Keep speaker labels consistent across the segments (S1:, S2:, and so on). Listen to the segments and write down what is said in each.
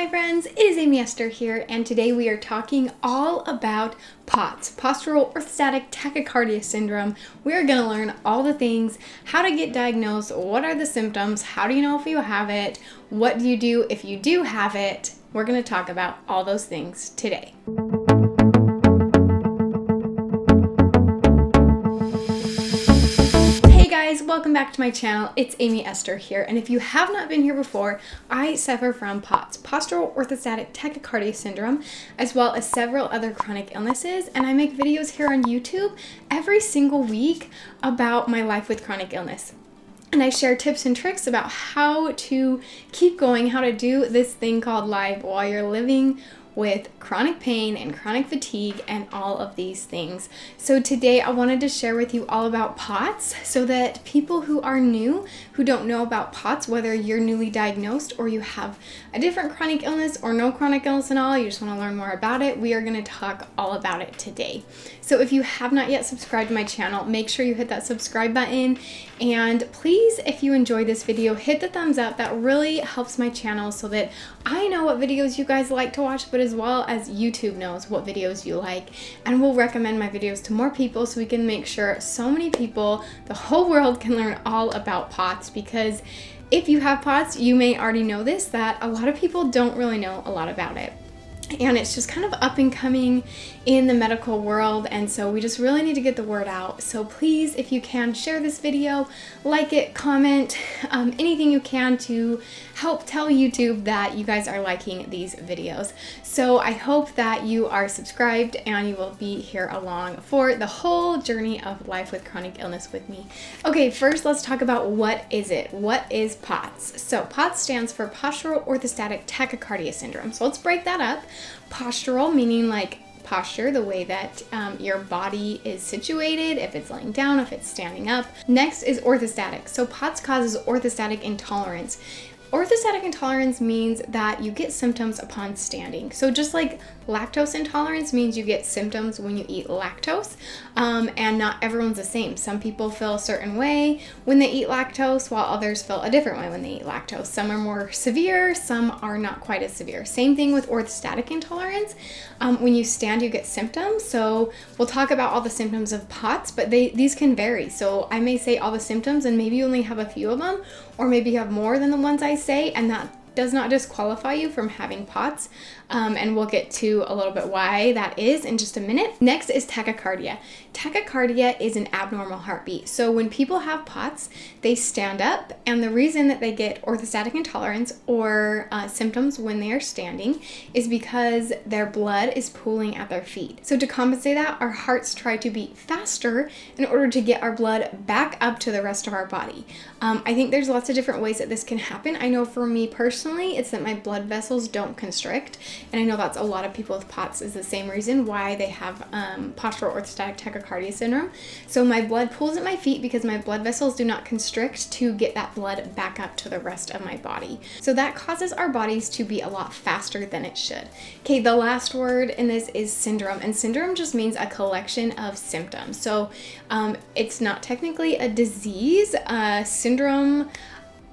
S1: my friends, it is Amy Esther here, and today we are talking all about POTS, Postural Orthostatic Tachycardia Syndrome. We are going to learn all the things, how to get diagnosed, what are the symptoms, how do you know if you have it, what do you do if you do have it. We're going to talk about all those things today. Welcome back to my channel. It's Amy Esther here, and if you have not been here before, I suffer from POTS, Postural Orthostatic Tachycardia Syndrome, as well as several other chronic illnesses, and I make videos here on YouTube every single week about my life with chronic illness. And I share tips and tricks about how to keep going, how to do this thing called life while you're living with chronic pain and chronic fatigue and all of these things. So today I wanted to share with you all about POTS so that people who are new, who don't know about POTS, whether you're newly diagnosed or you have a different chronic illness or no chronic illness at all, you just want to learn more about it, we are going to talk all about it today. So if you have not yet subscribed to my channel, make sure you hit that subscribe button, and please, if you enjoy this video, hit the thumbs up. That really helps my channel so that I know what videos you guys like to watch, but as well as YouTube knows what videos you like, and will recommend my videos to more people so we can make sure so many people, the whole world, can learn all about POTS. Because if you have POTS, you may already know this, that a lot of people don't really know a lot about it. And it's just kind of up and coming in the medical world, and so we just really need to get the word out. So please, if you can, share this video, like it, comment, anything you can to help tell YouTube that you guys are liking these videos. So I hope that you are subscribed and you will be here along for the whole journey of life with chronic illness with me. Okay, first let's talk about what is it? What is POTS? So POTS stands for Postural Orthostatic Tachycardia Syndrome. So let's break that up. Postural meaning like posture, the way that your body is situated, if it's laying down, if it's standing up. Next is orthostatic. So POTS causes orthostatic intolerance. Orthostatic intolerance means that you get symptoms upon standing. So just like lactose intolerance means you get symptoms when you eat lactose, and not everyone's the same. Some people feel a certain way when they eat lactose, while others feel a different way when they eat lactose. Some are more severe, some are not quite as severe. Same thing with orthostatic intolerance. When you stand, you get symptoms. So we'll talk about all the symptoms of POTS, but these can vary. So I may say all the symptoms and maybe you only have a few of them, or maybe you have more than the ones I say, and that does not disqualify you from having POTS, and we'll get to a little bit why that is in just a minute. Next is tachycardia. Tachycardia is an abnormal heartbeat. So when people have POTS, they stand up, and the reason that they get orthostatic intolerance or symptoms when they are standing is because their blood is pooling at their feet. So to compensate that, our hearts try to beat faster in order to get our blood back up to the rest of our body. I think there's lots of different ways that this can happen. I know for me personally, it's that my blood vessels don't constrict, and I know that's a lot of people with POTS is the same reason why they have postural orthostatic tachycardia syndrome. So my blood pools at my feet because my blood vessels do not constrict to get that blood back up to the rest of my body. So that causes our bodies to be a lot faster than it should. Okay, the last word in this is syndrome, and syndrome just means a collection of symptoms. So it's not technically a disease. Syndrome,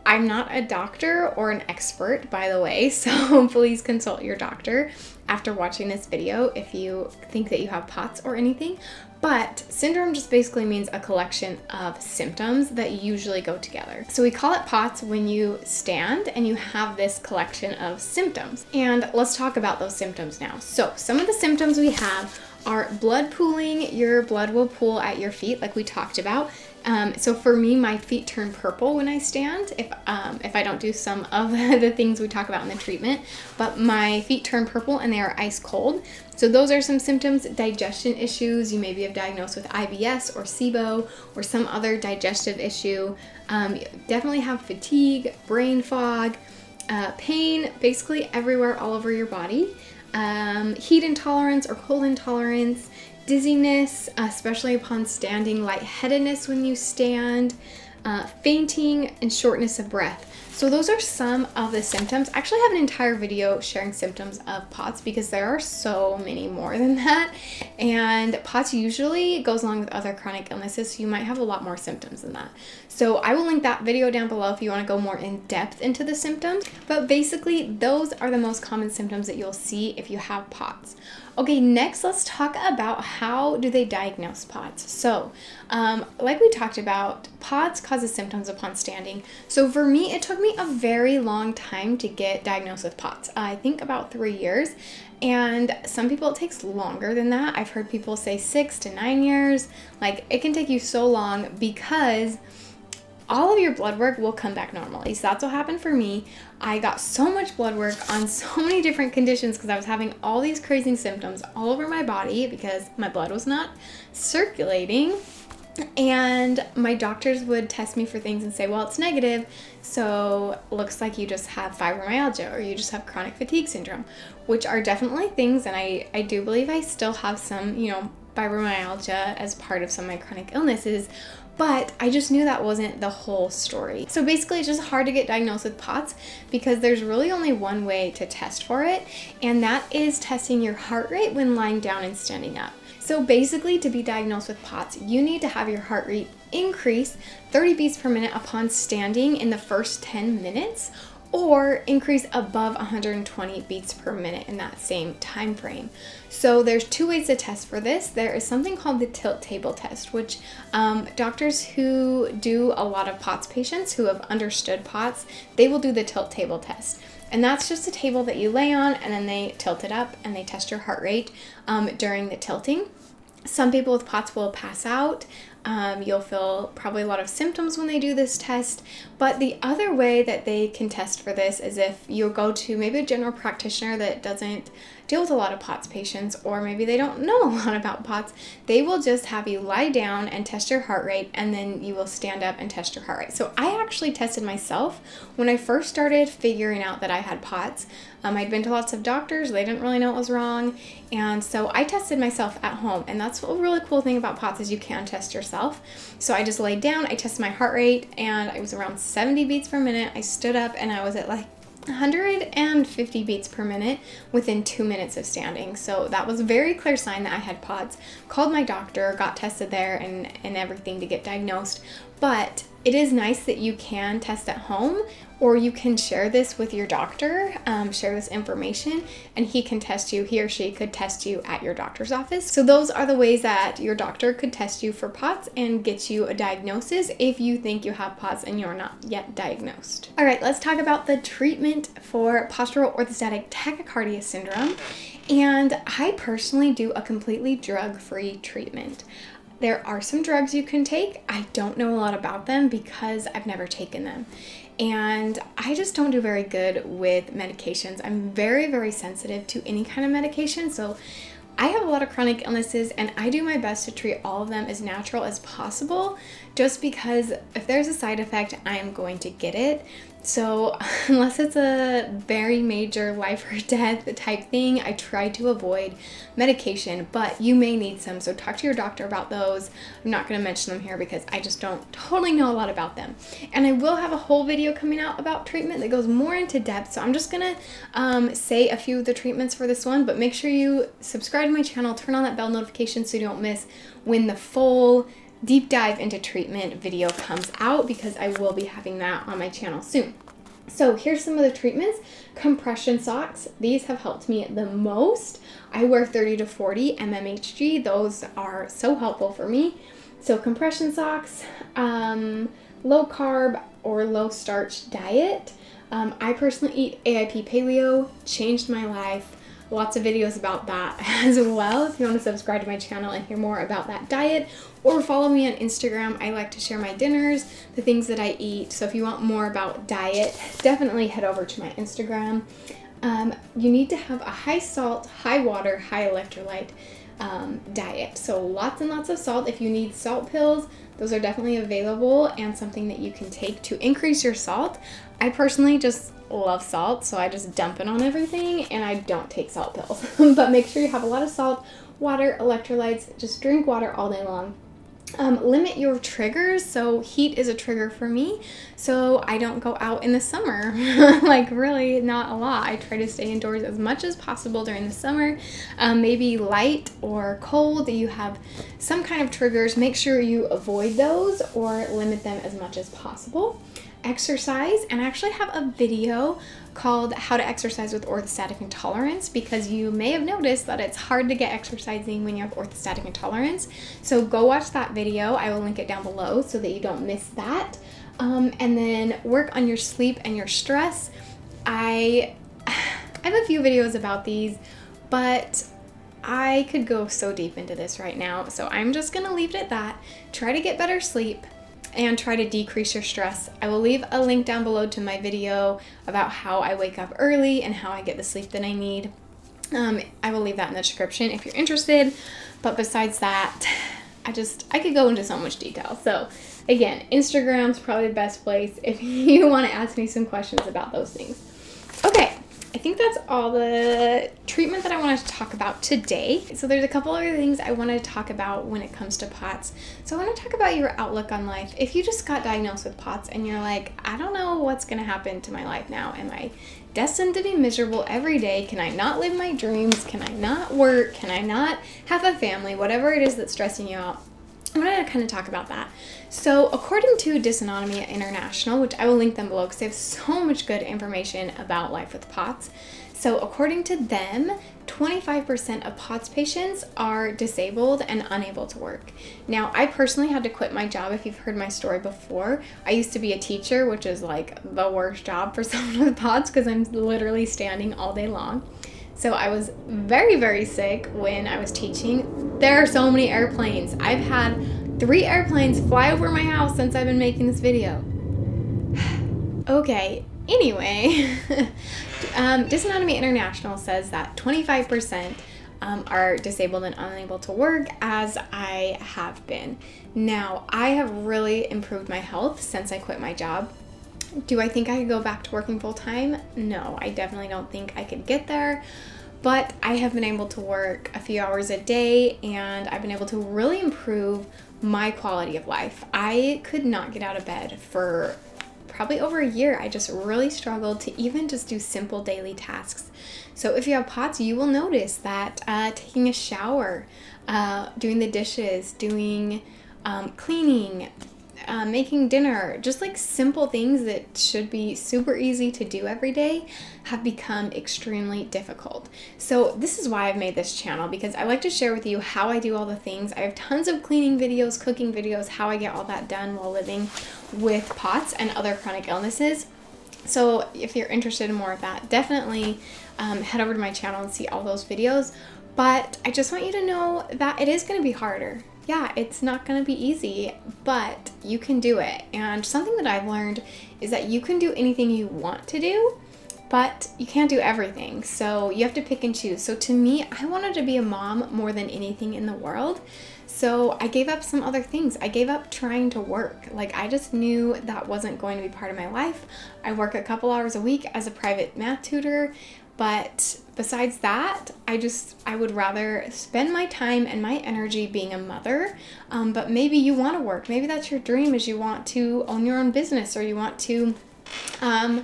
S1: I'm not a doctor or an expert, by the way, so please consult your doctor after watching this video if you think that you have POTS or anything. But syndrome just basically means a collection of symptoms that usually go together. So we call it POTS when you stand and you have this collection of symptoms. And let's talk about those symptoms now. So some of the symptoms we have are blood pooling. Your blood will pool at your feet like we talked about. So for me, my feet turn purple when I stand if I don't do some of the things we talk about in the treatment, but my feet turn purple and they are ice cold. So those are some symptoms. Digestion issues, you maybe have diagnosed with IBS or SIBO or some other digestive issue. Definitely have fatigue, brain fog, pain basically everywhere all over your body, heat intolerance or cold intolerance, dizziness, especially upon standing, lightheadedness when you stand, fainting, and shortness of breath. So those are some of the symptoms. I actually have an entire video sharing symptoms of POTS because there are so many more than that. And POTS usually goes along with other chronic illnesses, so you might have a lot more symptoms than that. So I will link that video down below if you want to go more in depth into the symptoms. But basically, those are the most common symptoms that you'll see if you have POTS. Okay, next let's talk about how do they diagnose POTS. So, like we talked about, POTS causes symptoms upon standing. So for me, it took me a very long time to get diagnosed with POTS. I think about 3 years. And some people it takes longer than that. I've heard people say 6 to 9 years. Like, it can take you so long because all of your blood work will come back normally. So that's what happened for me. I got so much blood work on so many different conditions because I was having all these crazy symptoms all over my body because my blood was not circulating. And my doctors would test me for things and say, well, it's negative, so looks like you just have fibromyalgia or you just have chronic fatigue syndrome, which are definitely things, and I do believe I still have some, fibromyalgia as part of some of my chronic illnesses, but I just knew that wasn't the whole story. So basically, it's just hard to get diagnosed with POTS because there's really only one way to test for it, and that is testing your heart rate when lying down and standing up. So basically, to be diagnosed with POTS, you need to have your heart rate increase 30 beats per minute upon standing in the first 10 minutes, or increase above 120 beats per minute in that same time frame. So there's two ways to test for this. There is something called the tilt table test, which doctors who do a lot of POTS patients who have understood POTS, they will do the tilt table test. And that's just a table that you lay on and then they tilt it up and they test your heart rate during the tilting. Some people with POTS will pass out. You'll feel probably a lot of symptoms when they do this test. But the other way that they can test for this is if you go to maybe a general practitioner that doesn't deal with a lot of POTS patients, or maybe they don't know a lot about POTS, they will just have you lie down and test your heart rate, and then you will stand up and test your heart rate. So I actually tested myself when I first started figuring out that I had POTS. I'd been to lots of doctors, they didn't really know what was wrong, and so I tested myself at home, and that's a really cool thing about POTS is you can test yourself. So I just laid down, I tested my heart rate, and I was around 70 beats per minute. I stood up and I was at like 150 beats per minute within 2 minutes of standing. So that was a very clear sign that I had POTS. Called my doctor, got tested there and everything to get diagnosed. But it is nice that you can test at home, or you can share this with your doctor, share this information, and he or she could test you at your doctor's office. So those are the ways that your doctor could test you for POTS and get you a diagnosis if you think you have POTS and you're not yet diagnosed. All right, let's talk about the treatment for postural orthostatic tachycardia syndrome. And I personally do a completely drug-free treatment. There are some drugs you can take. I don't know a lot about them because I've never taken them. And I just don't do very good with medications. I'm very, very sensitive to any kind of medication. So I have a lot of chronic illnesses and I do my best to treat all of them as natural as possible, just because if there's a side effect, I am going to get it. So unless it's a very major life or death type thing, I try to avoid medication, but you may need some. So talk to your doctor about those. I'm not going to mention them here because I just don't totally know a lot about them. And I will have a whole video coming out about treatment that goes more into depth. So I'm just going to say a few of the treatments for this one, but make sure you subscribe to my channel, turn on that bell notification so you don't miss when the full deep dive into treatment video comes out, because I will be having that on my channel soon. So here's some of the treatments. Compression socks. These have helped me the most. I wear 30 to 40 mmHg. Those are so helpful for me. So compression socks, low carb or low starch diet. I personally eat AIP paleo, changed my life. Lots of videos about that as well if you want to subscribe to my channel and hear more about that diet, or follow me on Instagram. I like to share my dinners, the things that I eat. So if you want more about diet, definitely head over to my Instagram. You need to have a high salt, high water, high electrolyte diet. So lots and lots of salt. If you need salt pills, those are definitely available and something that you can take to increase your salt. I personally just love salt, so I just dump it on everything and I don't take salt pills. But make sure you have a lot of salt, water, electrolytes. Just drink water all day long. Limit your triggers. So heat is a trigger for me, so I don't go out in the summer. Like really not a lot. I try to stay indoors as much as possible during the summer. Maybe light or cold, you have some kind of triggers, make sure you avoid those or limit them as much as possible. Exercise, and I actually have a video called How to Exercise with Orthostatic Intolerance, because you may have noticed that it's hard to get exercising when you have orthostatic intolerance. So go watch that video. I will link it down below so that you don't miss that. And then work on your sleep and your stress. I have a few videos about these, but I could go so deep into this right now. So I'm just gonna leave it at that. Try to get better sleep and try to decrease your stress. I will leave a link down below to my video about how I wake up early and how I get the sleep that I need. I will leave that in the description if you're interested. But besides that, I could go into so much detail. So again, Instagram's probably the best place if you want to ask me some questions about those things. Okay. I think that's all the treatment that I wanted to talk about today. So there's a couple other things I wanted to talk about when it comes to POTS. So I want to talk about your outlook on life. If you just got diagnosed with POTS and you're like, I don't know what's going to happen to my life now. Am I destined to be miserable every day? Can I not live my dreams? Can I not work? Can I not have a family? Whatever it is that's stressing you out. I want to kind of talk about that. So according to Dysautonomia International, which I will link them below because they have so much good information about life with POTS. So according to them, 25% of POTS patients are disabled and unable to work. Now, I personally had to quit my job. If you've heard my story before, I used to be a teacher, which is like the worst job for someone with POTS because I'm literally standing all day long. So I was very, very sick when I was teaching. There are so many airplanes. I've had 3 airplanes fly over my house since I've been making this video. Okay, anyway, Dysautonomia International says that 25% are disabled and unable to work, as I have been. Now, I have really improved my health since I quit my job. Do I think I could go back to working full time? No, I definitely don't think I could get there, but I have been able to work a few hours a day and I've been able to really improve my quality of life. I could not get out of bed for probably over a year. I just really struggled to even just do simple daily tasks. So if you have POTS, you will notice that taking a shower, doing the dishes, doing cleaning, making dinner, just like simple things that should be super easy to do every day have become extremely difficult. So this is why I've made this channel, because I like to share with you how I do all the things. I have tons of cleaning videos, cooking videos, how I get all that done while living with POTS and other chronic illnesses. So if you're interested in more of that, definitely head over to my channel and see all those videos. But I just want you to know that it is going to be harder. Yeah, it's not going to be easy, but you can do it. And something that I've learned is that you can do anything you want to do, but you can't do everything. So you have to pick and choose. So to me, I wanted to be a mom more than anything in the world. So I gave up some other things. I gave up trying to work. Like, I just knew that wasn't going to be part of my life. I work a couple hours a week as a private math tutor. But besides that, I would rather spend my time and my energy being a mother. But maybe you want to work. Maybe that's your dream, is you want to own your own business, or you want to, I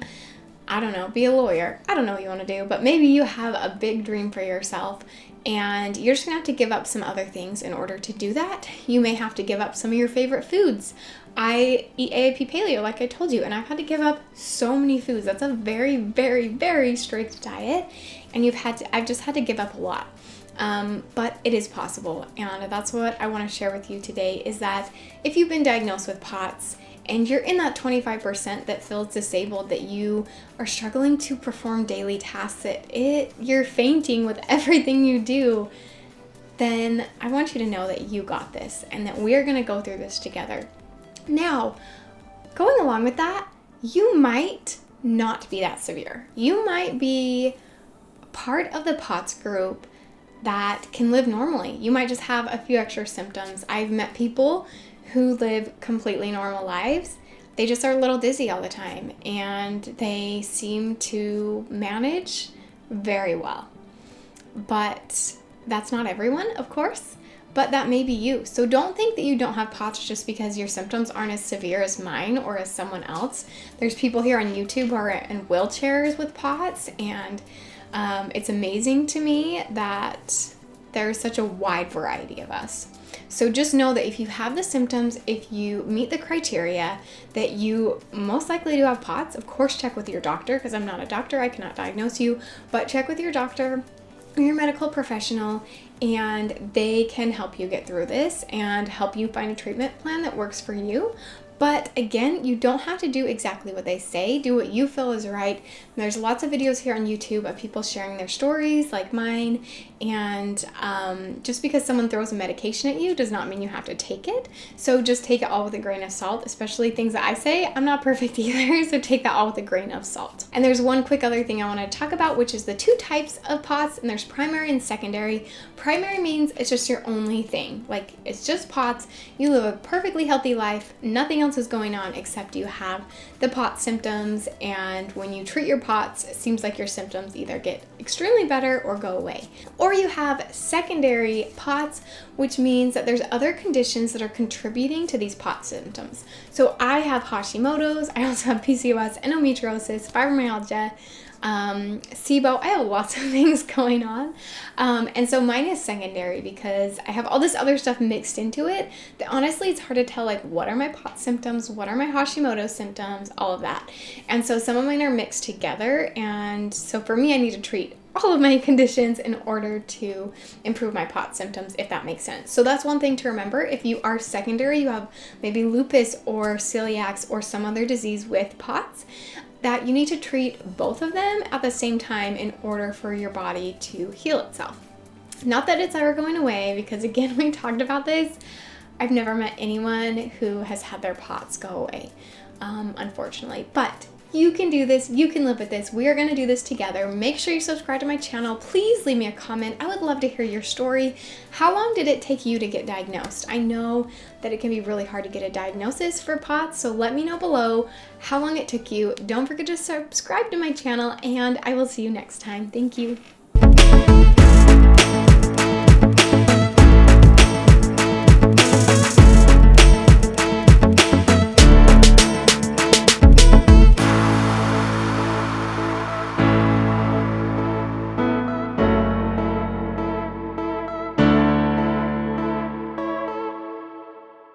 S1: don't know, be a lawyer. I don't know what you want to do, but maybe you have a big dream for yourself and you're just gonna have to give up some other things in order to do that. You may have to give up some of your favorite foods. I eat AAP paleo, like I told you, and I've had to give up so many foods. That's a very, very, very strict diet, and I've just had to give up a lot. But it is possible, and that's what I want to share with you today, is that if you've been diagnosed with POTS and you're in that 25% that feels disabled, that you are struggling to perform daily tasks, that you're fainting with everything you do, then I want you to know that you got this and that we are going to go through this together. Now, going along with that, you might not be that severe. You might be part of the POTS group that can live normally. You might just have a few extra symptoms. I've met people who live completely normal lives. They just are a little dizzy all the time, and they seem to manage very well. But that's not everyone, of course. but that may be you. So don't think that you don't have POTS just because your symptoms aren't as severe as mine or as someone else. There's people here on YouTube who are in wheelchairs with POTS, and it's amazing to me that there's such a wide variety of us. So just know that if you have the symptoms, if you meet the criteria, that you most likely do have POTS. Of course, check with your doctor, because I'm not a doctor, I cannot diagnose you, but check with your doctor or your medical professional, and they can help you get through this and help you find a treatment plan that works for you. But again, you don't have to do exactly what they say. Do what you feel is right. There's lots of videos here on YouTube of people sharing their stories like mine. And just because someone throws a medication at you does not mean you have to take it. So just take it all with a grain of salt, especially things that I say. I'm not perfect either, so take that all with a grain of salt. And there's one quick other thing I want to talk about, which is the two types of POTS, and there's primary and secondary. Primary means it's just your only thing. Like, it's just POTS. You live a perfectly healthy life. Nothing else is going on except you have the POTS symptoms, and when you treat your POTS, it seems like your symptoms either get extremely better or go away. Or you have secondary POTS, which means that there's other conditions that are contributing to these POTS symptoms. So I have Hashimoto's, I also have PCOS, endometriosis, fibromyalgia, SIBO. I have lots of things going on. And so mine is secondary because I have all this other stuff mixed into it that honestly it's hard to tell, like, what are my POTS symptoms, what are my Hashimoto's symptoms, all of that. And so some of mine are mixed together, and so for me I need to treat all of my conditions in order to improve my POTS symptoms, if that makes sense. So that's one thing to remember. If you are secondary, you have maybe lupus or celiac or some other disease with POTS, that you need to treat both of them at the same time in order for your body to heal itself. Not that it's ever going away, because again, we talked about this. I've never met anyone who has had their POTS go away, unfortunately. But you can do this, you can live with this. We are gonna do this together. Make sure you subscribe to my channel. Please leave me a comment. I would love to hear your story. How long did it take you to get diagnosed? I know that it can be really hard to get a diagnosis for POTS, so let me know below how long it took you. Don't forget to subscribe to my channel, and I will see you next time. Thank you.